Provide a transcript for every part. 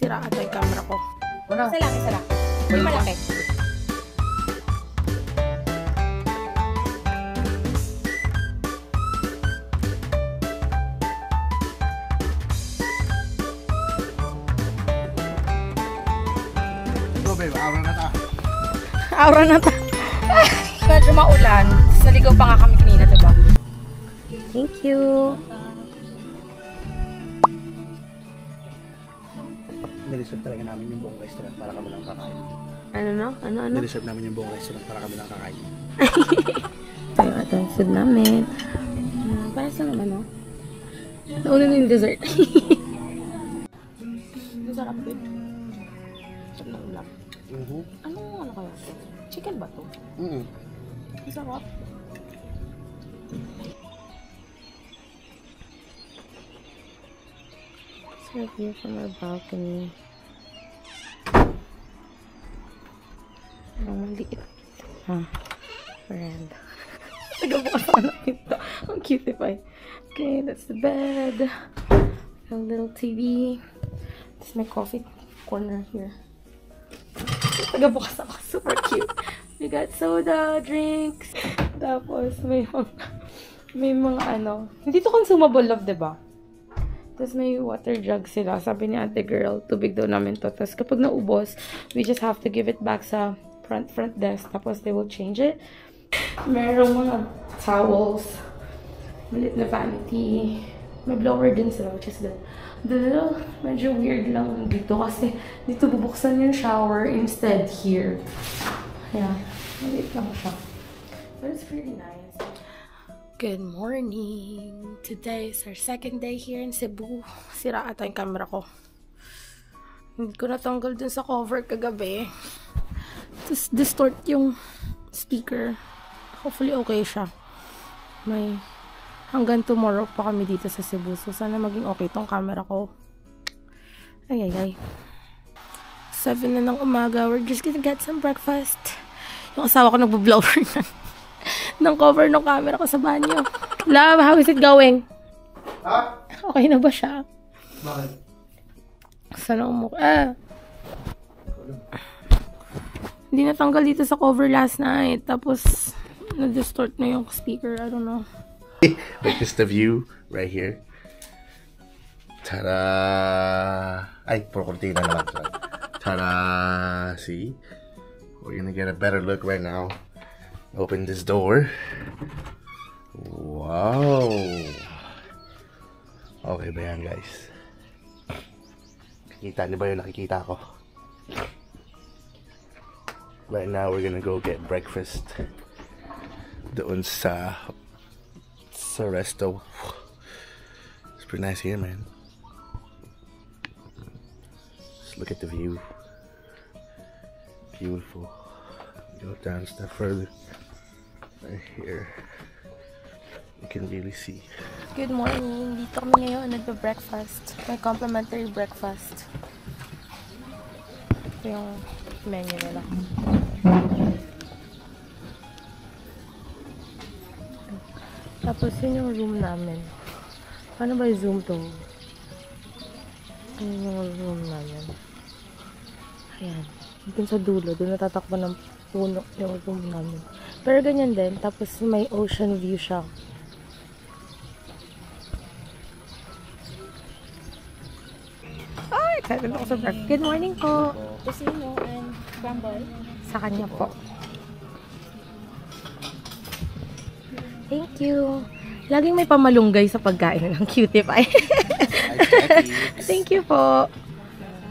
Sira ata yung camera ko. Wala. Isa lang. Hindi malaki. Ito, babe. Aura na ta. Aura na ta. Medyo maulan. Naligaw pa nga kami kanina, diba? Thank you. Nireserve talaga namin yung buong restaurant para kami lang kakain. Ano no? Ano? Nireserve namin yung buong restaurant para kami lang kakain. Ito yung atong food namin. Para sa naman, no? Nauna na yung dessert. Ang sarap din. Sarap na ulam. Anong ano kaya? Chicken ba to? Ang sarap. Serve view from our balcony. Ang maliit. Friend. Nagabukas ako ng pinto. Ang cutie pie. Okay, that's the bed. A little TV. This is my coffee corner here. Nagabukas ako. Super cute. We got soda, drinks. Tapos may mga ano. Hindi to consumable love, diba? Tapos may water jug sila. Sabi ni ate girl, tubig daw namin to. Tapos kapag naubos, we just have to give it back sa front desk. Tapos they will change it. Merong mga towels. Malit na vanity. May blower din sila, which is good. Medyo weird lang dito kasi dito bubuksan yung shower instead here. Yeah, malit lang siya. But it's pretty nice. Good morning! Today is our second day here in Cebu. Sira ata yung camera ko. Hindi ko natanggal dun sa cover kagabi. Tapos distort yung speaker. Hopefully okay siya. May hanggang tomorrow pa kami dito sa Cebu. So sana maging okay tong camera ko. Ay. 7 na ng umaga. We're just gonna get some breakfast. Yung asawa ko nagbo-blower ng cover ng camera ko sa banyo. Love, how is it going? Ha? Okay na ba siya? Bakit? Sana hindi natanggal dito sa cover last night. Tapos, na-distort na yung speaker. I don't know. Like this the view right here. Ta-da! Ay, puro cortina naman. Ta-da! See? We're gonna get a better look right now. Open this door. Wow! Okay ba yan, guys? Nakikita niyo ba yung nakikita ko? Right now, we're gonna go get breakfast doon sa resto. It's pretty nice here, man. Just look at the view. Beautiful. Go down a step further. Right here. You can really see. Good morning. Dito kami ngayon nagbe-breakfast. May complimentary breakfast. Ito yung menu nila. Tapos yun yung room namin. Paano ba i-zoom to? Yun yung room namin. Ayan. Dun sa dulo. Doon natatakpan ng puno yung room namin. Pero ganyan din. Tapos may ocean view siya. Ay! Excited ako sa breakfast. Good morning po. Tocino and crumble. Sa kanya po. Thank you. Laging may pamalunggay sa pagkain ng cutie pie. Thank you po.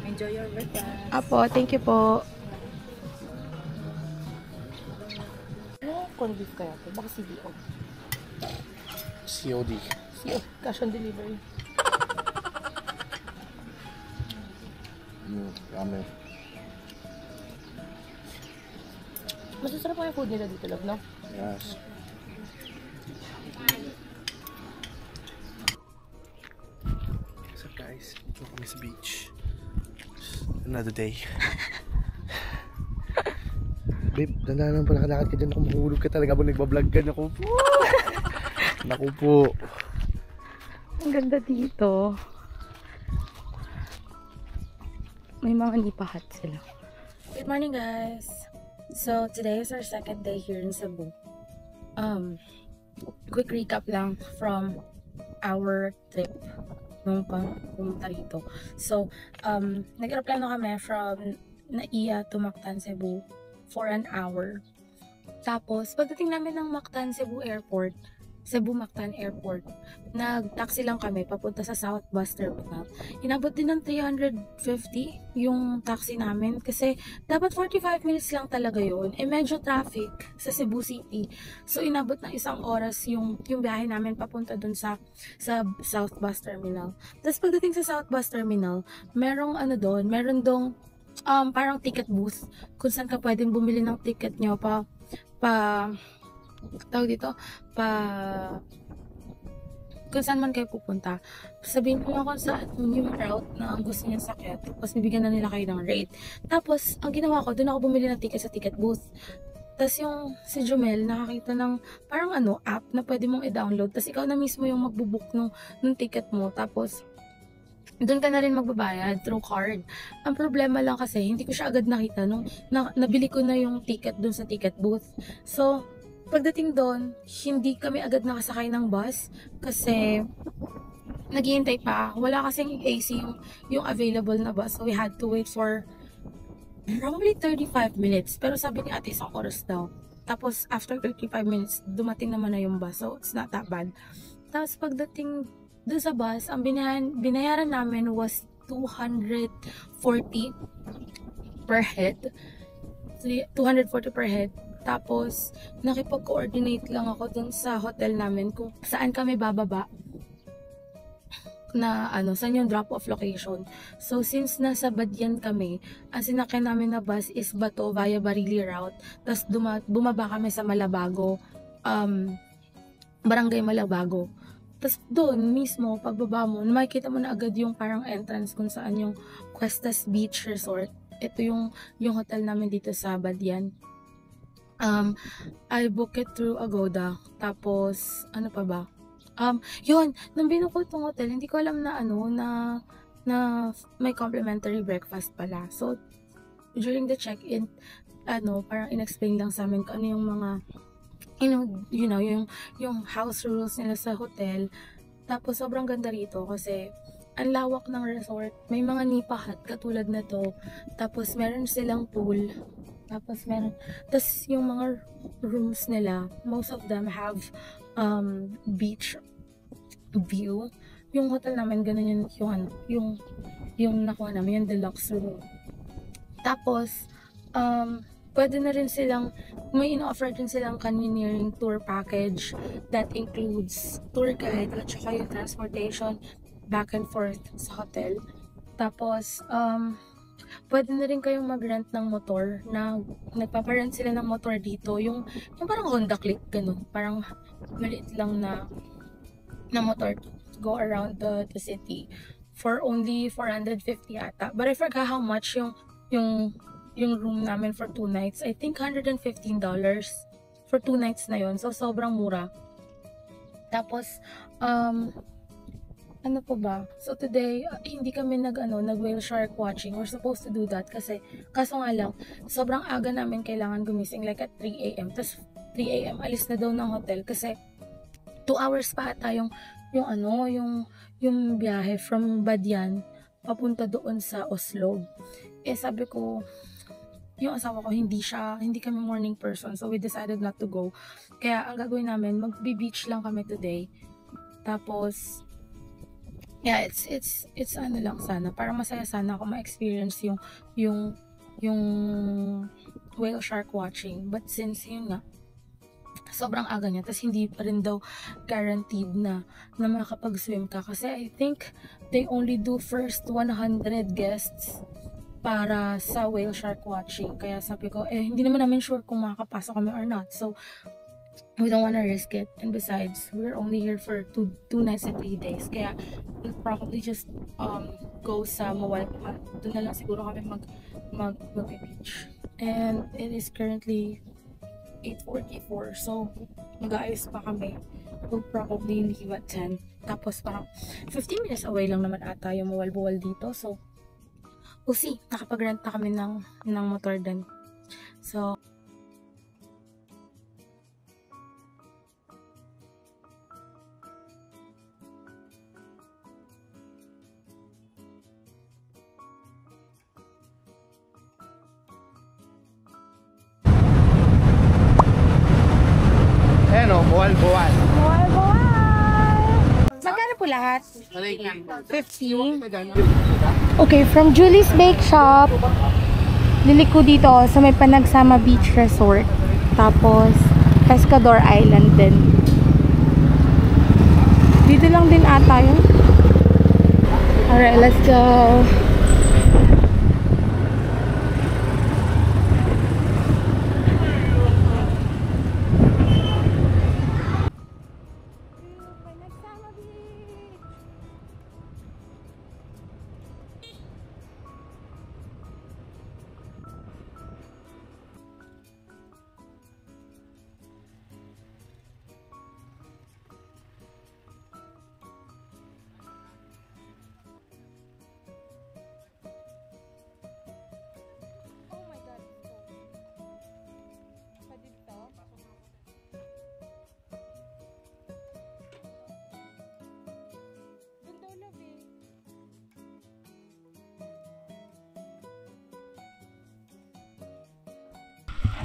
Enjoy your breakfast. Apo, thank you po. Ano corned beef kaya to? Baka CDO. COD. CDO. Cash on delivery. Ramen. Masasarap po yung food nila dito, love, no? Yes. What's up, guys? Ito kami sa beach. Just another day. Babe, dandanan pa nakalakad ka dyan. Naku, mahulog ka talaga habang nagbablog ka. Naku po. Naku po. Ang ganda dito. may mga nipahat sila. Good morning, guys. So today is our second day here in Cebu. Quick recap lang from our trip nung pumunta rito. So, nag-aeroplano kami from Naiya to Mactan, Cebu for an hour. Tapos, pagdating namin ng Mactan, Cebu Mactan Airport, nag-taxi lang kami papunta sa South Bus Terminal. Inabot din ng 350 yung taxi namin kasi dapat 45 minutes lang talaga yun. Medyo traffic sa Cebu City. So, inabot ng 1 oras yung biyahe namin papunta dun sa South Bus Terminal. Tapos, pagdating sa South Bus Terminal, meron dong parang ticket booth kung saan ka pwedeng bumili ng ticket nyo kung saan man kayo pupunta. Sabihin ko lang kung saan yung route na ang gusto niya sakyan. Tapos bibigyan na nila kayo ng rate. Tapos, ang ginawa ko, doon ako bumili ng ticket sa ticket booth. Tapos si Jumel, nakakita ng parang app na pwede mong i-download. Tapos ikaw na mismo yung magbubook ng ticket mo. Tapos, doon ka na rin magbabayad through card. Ang problema lang kasi, hindi ko siya agad nakita nung nabili ko na yung ticket doon sa ticket booth. So, pagdating doon, hindi kami agad nakasakay ng bus kasi naghihintay pa. Wala kasing AC yung available na bus. So, we had to wait for probably 35 minutes. Pero sabi ni ate, 1 oras daw. Tapos, after 35 minutes, dumating naman na yung bus. So, it's not that bad. Tapos, pagdating doon sa bus, ang binayaran namin was 240 per head. 240 per head. Tapos, nakipag-coordinate lang ako dun sa hotel namin kung saan kami bababa na saan yung drop-off location. So, since nasa Badian kami, ang sinakyan namin na bus is Bato via Barili route. Tapos, bumaba kami sa Malabago, Barangay Malabago. Tapos, doon mismo, pagbaba mo, makikita mo na agad yung parang entrance kung saan yung Cuestas Beach Resort. Ito yung hotel namin dito sa Badian. I book it through Agoda. Tapos, ano pa ba? Yun, nung binuko itong hotel, hindi ko alam na na may complimentary breakfast pala. So, during the check-in, parang in-explain lang sa amin kung ano yung mga, yung house rules nila sa hotel. Tapos, sobrang ganda rito kasi ang lawak ng resort. May mga nipahat katulad na to. Tapos, meron silang pool. Tapos yung mga rooms nila, most of them have beach view. Yung hotel namin, ganun yung nakuha namin, yung deluxe room. Tapos, pwede na rin silang, may in-offer din silang canyoneering tour package that includes tour guide at saka yung transportation back and forth sa hotel. Tapos, pwede na rin kayong mag-rent ng motor na nagpaparent sila ng motor dito. Yung parang Honda Click, ganun. Parang maliit lang na motor to go around the city for only 450 ata. But I forgot how much yung room namin for 2 nights. I think $115 for 2 nights na yon. So, sobrang mura. Tapos, ano po ba? So today, hindi kami nag-whale shark watching. We're supposed to do that kasi, kaso nga lang, sobrang aga namin kailangan gumising like at 3 a.m. Tapos 3 a.m. alis na daw ng hotel kasi 2 hours pa ata yung biyahe from Badian papunta doon sa Oslo. Sabi ko, yung asawa ko, hindi kami morning person. So we decided not to go. Kaya ang gagawin namin, mag-beach lang kami today. Tapos, yeah, it's lang sana. Parang masaya sana ako ma-experience yung whale shark watching. But since yun nga, sobrang aga niya, tapos hindi pa rin daw guaranteed na makakapag-swim ka. Kasi I think they only do first 100 guests para sa whale shark watching. Kaya sabi ko, hindi naman namin sure kung makakapasok kami or not. So, we don't want to risk it. And besides, we're only here for 2 nights and 3 days. Kaya, we'll probably just go sa Mawalpa. Doon na lang siguro kami mag-beach. And it is currently 8:44. So, mag-aayos pa kami. We'll probably leave at 10. Tapos parang 15 minutes away lang naman ata yung Mawalbuwal dito. So, we'll see. Nakapag-rent na kami ng motor din. So, Ayan o, buwal-buwal. magkano po lahat? 50. Okay, from Julie's Bake Shop, liliko dito sa may Panagsama Beach Resort. Tapos, Pescador Island din. Dito lang din ata yun. Alright, let's go.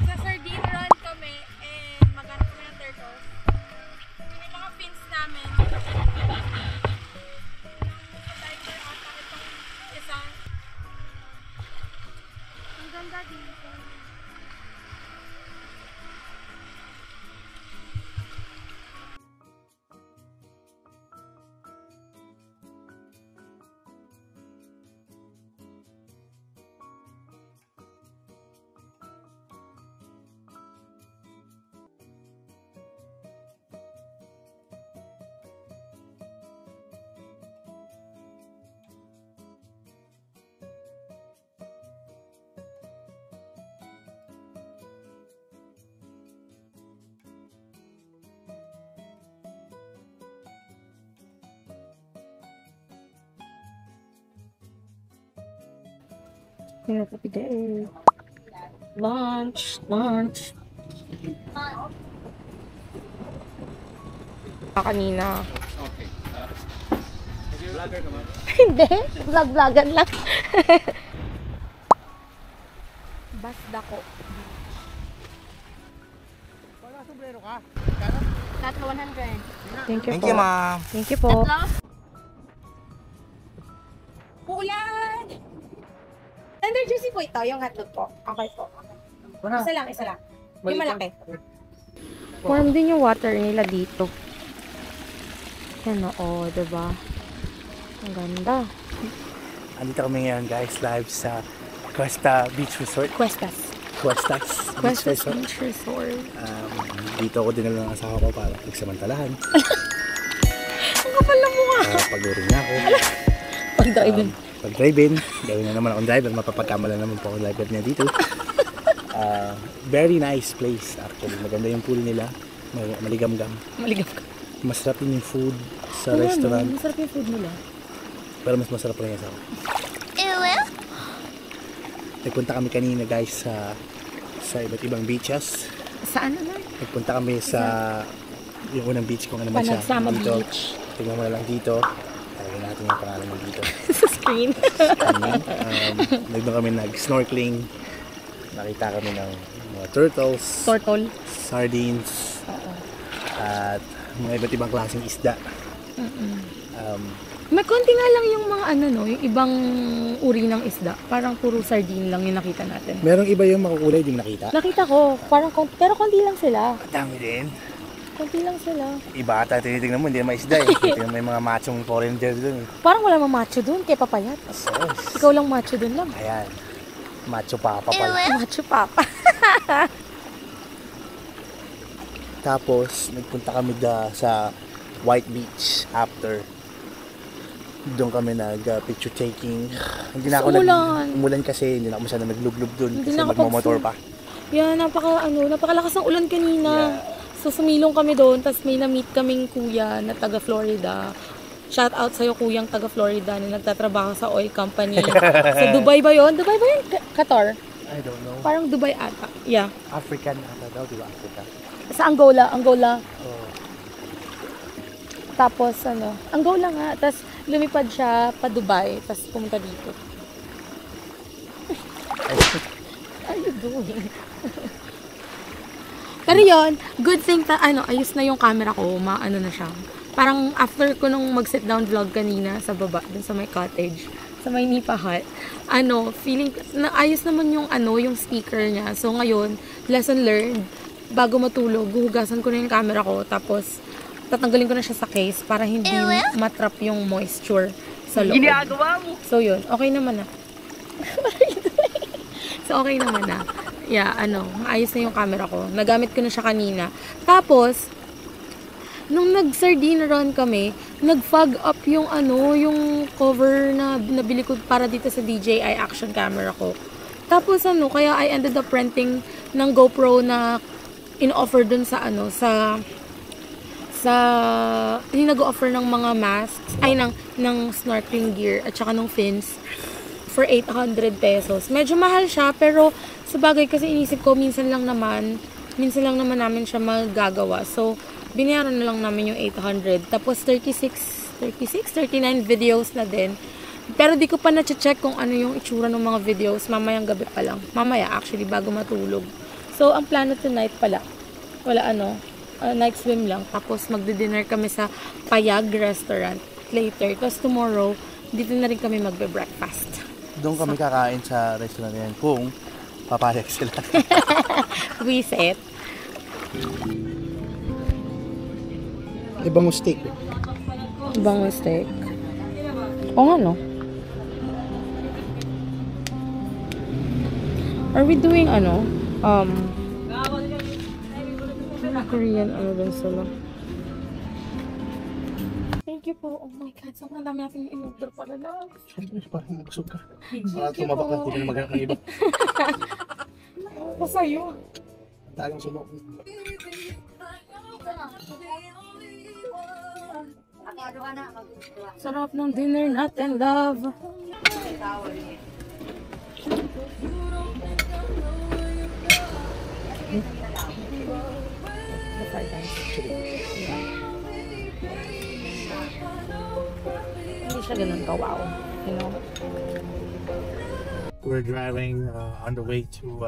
Sa sardine run kami and maghanap kami ng turtles. Yung mga fins namin. Tiger ata itong isa. Ang ganda dito. Lunch. Kanina. Vlogger naman. Hindi, vlog-vlogan lang. Basda ko. Wala, sombrero ka. Tatlo 100. Thank you Thank po. you, ma'am. Thank you po. Ulan! Tender juicy po ito, yung hotdog po. Okay po. Isa lang. Yung malaki. Warm din yung water nila dito. Yan o, diba? Ang ganda. Andito kami ngayon guys, live sa Cuesta Beach Resort. Cuestas Beach Resort. Beach Resort. Dito ako dinala ng asawa ko para pagsamantalahan. Ang kapal na mukha. Para pag-uring niya ako. Pag-driving. Pag-drive-in. Gawin na naman akong driver. Mapapagkamala naman po akong driver niya dito. Very nice place actually. Maganda yung pool nila. Maligam-gam. Masarap yung food sa restaurant. Masarap yung food nila. Pero mas masarap rin yung asawa. Nagpunta kami kanina guys sa iba't ibang beaches. Saan na? Nagpunta kami sa yung unang beach kung ano man siya. Panagsama Dito. Beach. Tingnan mo na lang dito. Tawagin natin yung pangalan mo dito. Sa screen. Nagdoon kami nag-snorkeling. Nakita kami ng mga turtles, Turtle. sardines, at mga iba't ibang klaseng isda. May konti nga lang yung mga yung ibang uri ng isda. Parang puro sardine lang yung nakita natin. Merong iba yung makukulay, hindi mo nakita? Nakita ko, pero konti lang sila. Ang dami din. Konti lang sila. Iba ata tinitingnan mo, hindi na maisda eh. Tingnan mo yung mga machong foreigner dun eh. Parang wala mang macho dun, kay papayat. Ikaw lang macho dun lang. Ayan. Macho papa pala. Macho papa. Tapos, nagpunta kami sa White Beach after. Doon kami nag-picture taking. Hindi na ako umulan kasi hindi na ako masyadong naglublob doon kasi magmamotor pa. Yeah, napakalakas ng ulan kanina. Yeah. So sumilong kami doon, tapos may na-meet kaming kuya na taga Florida. Shout out sa'yo kuyang taga Florida na nagtatrabaho sa oil company. Sa Dubai ba yun? Dubai ba yun? Qatar? I don't know. Parang Dubai ata. Yeah. African ata daw, di ba? Africa. Sa Angola. Angola. Oh. Tapos ano, Angola nga. Tapos lumipad siya pa Dubai. Tapos pumunta dito. What are you doing? Pero yun, good thing ayos na yung camera ko. Maano na siya. Parang after ko nung mag-sit down vlog kanina sa baba, dun sa my cottage, sa may Nipa Hut, feeling na ayos naman yung yung speaker niya. So ngayon, lesson learned, bago matulog, guhugasan ko na yung camera ko, tapos tatanggalin ko na siya sa case para hindi matrap yung moisture sa loob. Ginagawa mo! So yun, okay naman na. So okay naman na. Yeah, ayos na yung camera ko. Nagamit ko na siya kanina. Tapos, nung nag-sardine run kami, nag-fog up yung yung cover na nabili ko para dito sa DJI action camera ko. Tapos kaya I ended up renting ng GoPro na in-offer dun sa yung nag-offer ng mga masks, ng snorkeling gear at saka ng fins for 800 pesos. Medyo mahal siya, pero sa bagay kasi inisip ko minsan lang naman namin siya magagawa. So, binayaran na lang namin yung 800. Tapos 39 videos na din. Pero di ko pa na-check kung ano yung itsura ng mga videos. Mamayang gabi pa lang. Mamaya actually, bago matulog. So, ang plano tonight pala, wala night swim lang. Tapos magdi-dinner kami sa Payag Restaurant later. Tapos tomorrow, dito na rin kami magbe-breakfast. Doon kami kakain sa restaurant yan kung papayag sila. Reset. Ibang steak. Ibang steak. O nga, no? Are we doing Korean din sila? Thank you po. Oh my God, sobrang dami natin yung in-order pala lang. Siyempre, parang magsog ka. Para tumabak lang, hindi ka na maghanap ng iba. Ako sa'yo. Tagang sumok. Sarap ng dinner natin, love. Hindi siya ganun ka-wow, you know? We're driving on the way to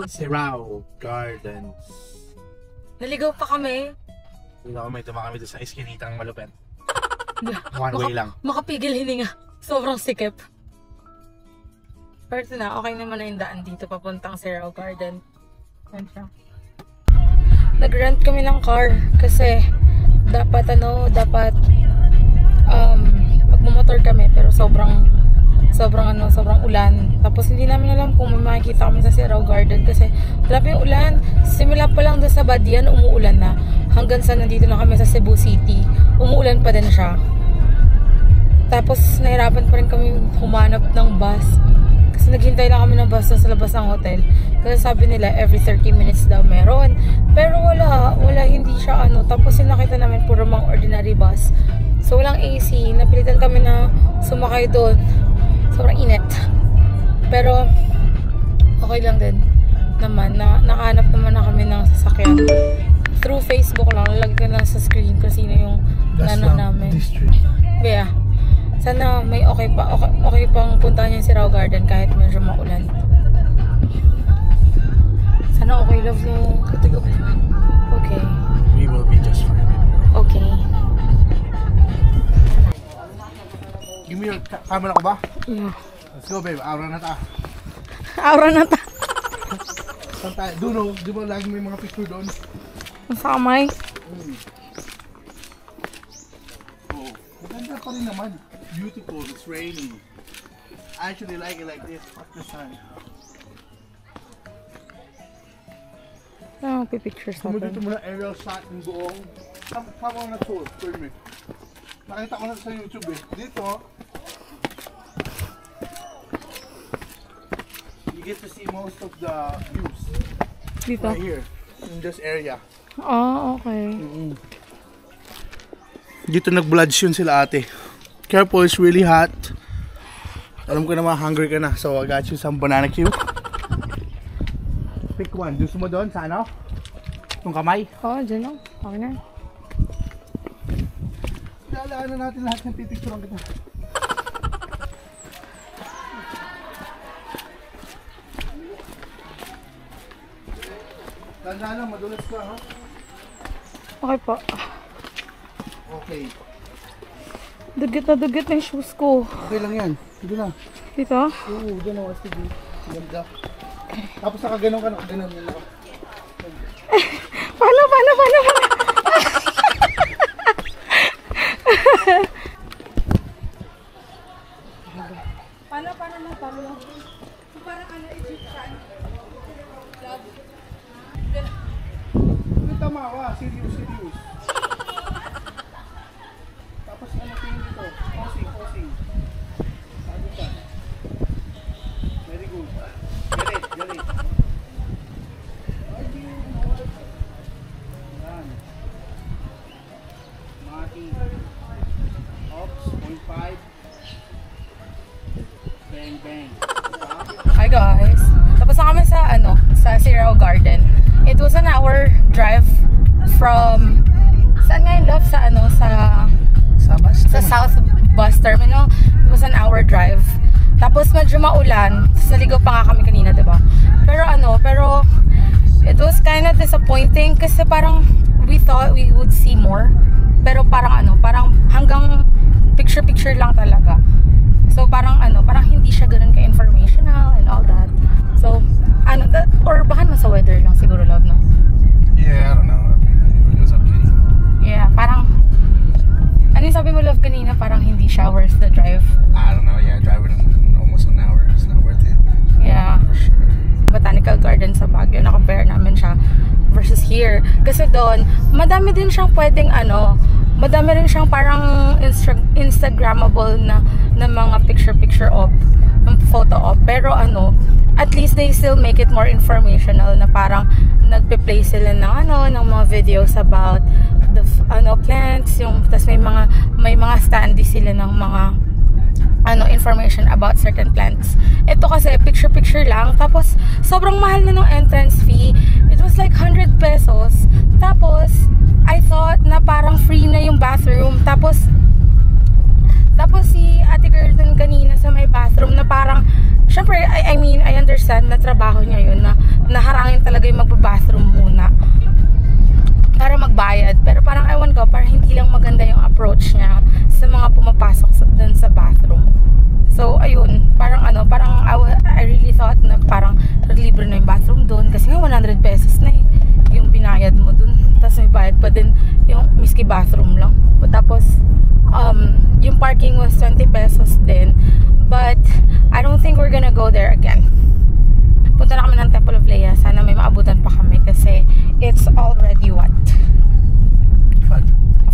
Sirao Garden. Naligaw pa kami. May tuma kami doon sa iskinitang malupet. One way lang. Makapigil hininga. Sobrang sikip. Pero na, okay naman na yung daan dito papuntang Sirao Garden. Yan siya. Nag-rent kami ng car kasi dapat magmumotor kami pero sobrang ulan. Tapos hindi namin alam kung may makikita kami sa Sirao Garden kasi grabe yung ulan. Simula pa lang doon sa Badian, umuulan na. Hanggang sa nandito na kami sa Cebu City, umuulan pa din siya. Tapos nahirapan pa rin kami humanap ng bus. Kasi naghintay lang kami ng bus sa labas ng hotel. Kasi sabi nila every 30 minutes daw meron. Pero wala, hindi siya Tapos yung nakita namin puro mga ordinary bus. So walang AC, napilitan kami na sumakay doon. Sobrang init. Pero okay lang din naman. Nakahanap naman na kami ng sasakyan. Through Facebook lang, nalagay ko lang sa screen kung sino yung namin. Yeah. Sana may okay pang puntahan yung Sirao Garden kahit medyo maulan. Sana okay, love mo. I think okay. Okay. We will be just fine. Okay. Give me your camera ko ba? Yeah. Let's go, babe. Aura na ta. Aura na ta. Saan tayo? Doon, di ba lagi may mga picture doon? Sa kamay. Oh, maganda pa rin naman. Beautiful. It's raining. I actually like it like this. Fuck the sun. Pipictures Gusto mo natin. dito muna aerial shot ng buong. Tama ko na tour. Permit. Nakita ko na sa YouTube eh. Dito, you get to see most of the views. Dito? Right here. In this area. Ah, okay. Dito nag-bloods yun sila ate. Careful, it's really hot. Alam ko naman, hungry ka na. So I got you some banana cue. Pick one. Gusto mo doon sa ano? Yung kamay? Oo, dyan lang. Okay na. Lalaan na natin lahat ng pipicturean kita. Tanda lang, madulas ka ha? Okay po. Okay. Dugit na yung shoes ko. Okay lang yan. Sige na. Dito? Oo, dyan ako. Sige. Ganda. Tapos nakaganon ka, nakaganon yun ako. Paano? Paano? Parang ano, Egyptian. Hindi tama ka. Serious. Tapos ano tingin dito? Posing. Sabi ka. Very good. Galit. Yan. Mati. Ops, 0.5. Bang. Hi guys. Tapos na kami sa Zero Garden. It was an hour drive from saan nga yung love sa South Bus Terminal. It was an hour drive. Tapos medyo maulan. Naligaw pa nga kami kanina, diba? Pero it was kind of disappointing kasi parang we thought we would see more. Pero parang hanggang picture lang talaga. So parang hindi siya ganoon ka-informational and all that. So or baka sa weather lang siguro, love, no? Yeah, I don't know. It was okay. Yeah, parang ano yung sabi mo, love, kanina, parang hindi siya worth the drive. I don't know, yeah, driving almost an hour is not worth it. Yeah. For sure. Botanical Garden sa Baguio, na-compare namin siya versus here. Kasi doon, madami din siyang pwedeng madami rin siyang parang Instagrammable na mga picture of, photo of. Pero at least they still make it more informational na parang nagpe-play sila ng mga videos about the plants, tas may mga standee sila ng mga information about certain plants. Ito kasi picture lang, tapos sobrang mahal na ng entrance fee. It was like 100 pesos. Tapos I thought na parang free na yung bathroom. Tapos si ate girl dun kanina sa may bathroom na parang, syempre, I mean, I understand na trabaho niya yun, na naharangin talaga yung magbabathroom muna para magbayad. Pero parang ewan ko, parang hindi lang maganda yung approach niya sa mga pumapasok dun sa bathroom. So, ayun, parang I really thought na parang libre na yung bathroom dun kasi nga 100 pesos na yung binayad mo dun. Tapos may bayad pa din yung miski bathroom lang. Tapos, yung parking was 20 pesos din. But, I don't think we're gonna go there again. Punta na kami ng Temple of Leia. Sana may maabutan pa kami kasi it's already what?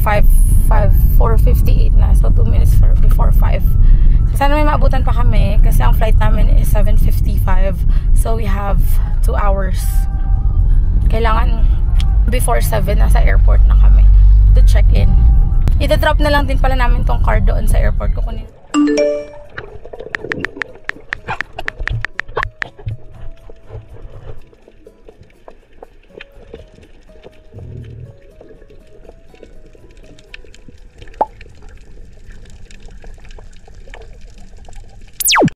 4:58 na. So, 2 minutes before 5. Sana may maabutan pa kami kasi ang flight namin is 7:55. So, we have 2 hours. Kailangan before 7 nasa airport na kami to check in. Ita-drop na lang din pala namin tong car doon sa airport. Kukunin.